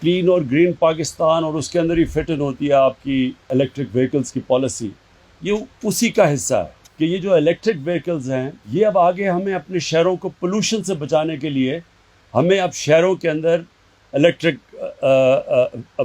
Clean और green Pakistan और उसके अंदर ही फिट इन होती है आपकी इलेक्ट्रिक व्हीकल्स की पॉलिसी, ये उसी का हिस्सा है कि ये जो इलेक्ट्रिक व्हीकल्स हैं ये अब आगे हमें अपने शहरों को पोल्यूशन से बचाने के लिए हमें अब शहरों के अंदर इलेक्ट्रिक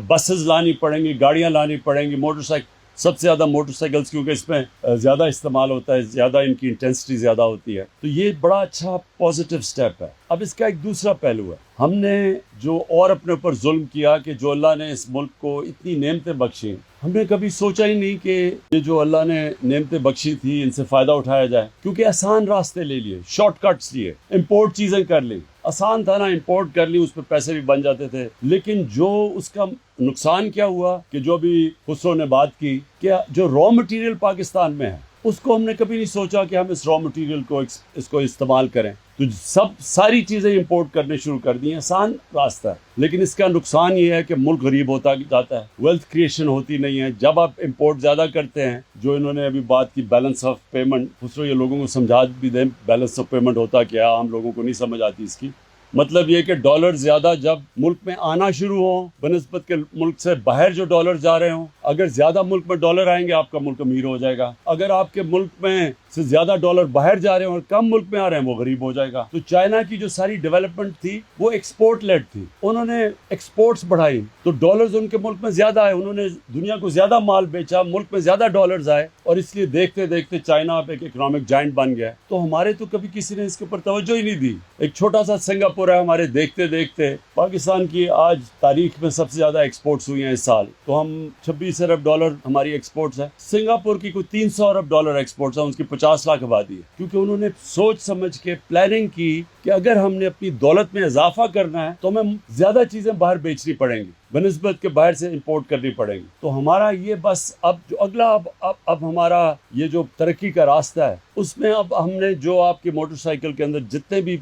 बसेस लानी पड़ेंगी, गाड़ियाँ लानी पड़ेंगी, मोटरसाइकिल, सबसे ज़्यादा मोटरसाइकिल्स क्योंकि इसमें ज़्यादा इस्तेमाल होता है, ज़्यादा इनकी इंटेंसिटी ज़्यादा होती है, तो ये बड़ा अच्छा पॉजिटिव स्टेप है। अब इसका एक दूसरा पहलू है, हमने जो और अपने ऊपर जुल्म किया कि जो अल्लाह ने इस मुल्क को इतनी नेमतें बख्शी, हमने कभी सोचा ही नहीं कि ये जो अल्लाह ने नेमतें बख्शी थी इनसे फ़ायदा उठाया जाए, क्योंकि आसान रास्ते ले लिए, शॉर्टकट्स लिए, इंपोर्ट चीज़ें कर ली, आसान था ना, इंपोर्ट कर ली, उस पर पैसे भी बन जाते थे। लेकिन जो उसका नुकसान क्या हुआ कि जो अभी खुसरो ने बात की कि जो रॉ मटेरियल पाकिस्तान में है उसको हमने कभी नहीं सोचा कि हम इस रॉ मटेरियल को इसको इस्तेमाल करें, तो सारी चीज़ें इंपोर्ट करने शुरू कर दी हैं। आसान रास्ता है, लेकिन इसका नुकसान ये है कि मुल्क गरीब होता जाता है, वेल्थ क्रिएशन होती नहीं है। जब आप इंपोर्ट ज़्यादा करते हैं, जो इन्होंने अभी बात की बैलेंस ऑफ पेमेंट, खुसरो ये लोगों को समझा भी दें बैलेंस ऑफ पेमेंट होता क्या, आम लोगों को नहीं समझ आती इसकी। मतलब ये कि डॉलर ज़्यादा जब मुल्क में आना शुरू हो बनिस्बत के मुल्क से बाहर जो डॉलर जा रहे हों, अगर ज़्यादा मुल्क में डॉलर आएंगे आपका मुल्क अमीर हो जाएगा, अगर आपके मुल्क में से ज़्यादा डॉलर बाहर जा रहे हैं और कम मुल्क में आ रहे हैं वो गरीब हो जाएगा। तो चाइना की जो सारी डेवलपमेंट थी वो एक्सपोर्ट लेड थी, उन्होंने एक्सपोर्ट्स बढ़ाई तो डॉलर्स उनके मुल्क में ज़्यादा आए, उन्होंने दुनिया को ज़्यादा माल बेचा, मुल्क में ज़्यादा डॉलर्स आए, और इसलिए देखते देखते चाइना अब एक इकोनॉमिक जाइंट बन गया। तो हमारे तो कभी किसी ने इसके ऊपर तवज्जो ही नहीं दी। एक छोटा सा सिंगापुर है हमारे, देखते देखते पाकिस्तान की आज तारीख में सबसे ज़्यादा एक्सपोर्ट्स हुई हैं इस साल, तो हम 26 अरब डॉलर हमारी एक्सपोर्ट्स है। सिंगापुर की कोई 300 अरब डॉलर एक्सपोर्ट्स है, उसकी 50 लाख आबादी है, क्योंकि उन्होंने सोच समझ के प्लानिंग की कि अगर हमने अपनी दौलत में इजाफा करना है तो हमें ज़्यादा चीज़ें बाहर बेचनी पड़ेंगी, बनिस्बत के बाहर से इंपोर्ट करनी पड़ेंगी। तो हमारा ये बस अब जो अगला अब हमारा ये जो तरक्की का रास्ता है उसमें अब हमने जो आपकी मोटरसाइकिल के अंदर जितने भी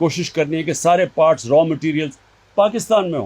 कोशिश करनी है कि सारे पार्ट्स, रॉ मटेरियल्स पाकिस्तान में हो।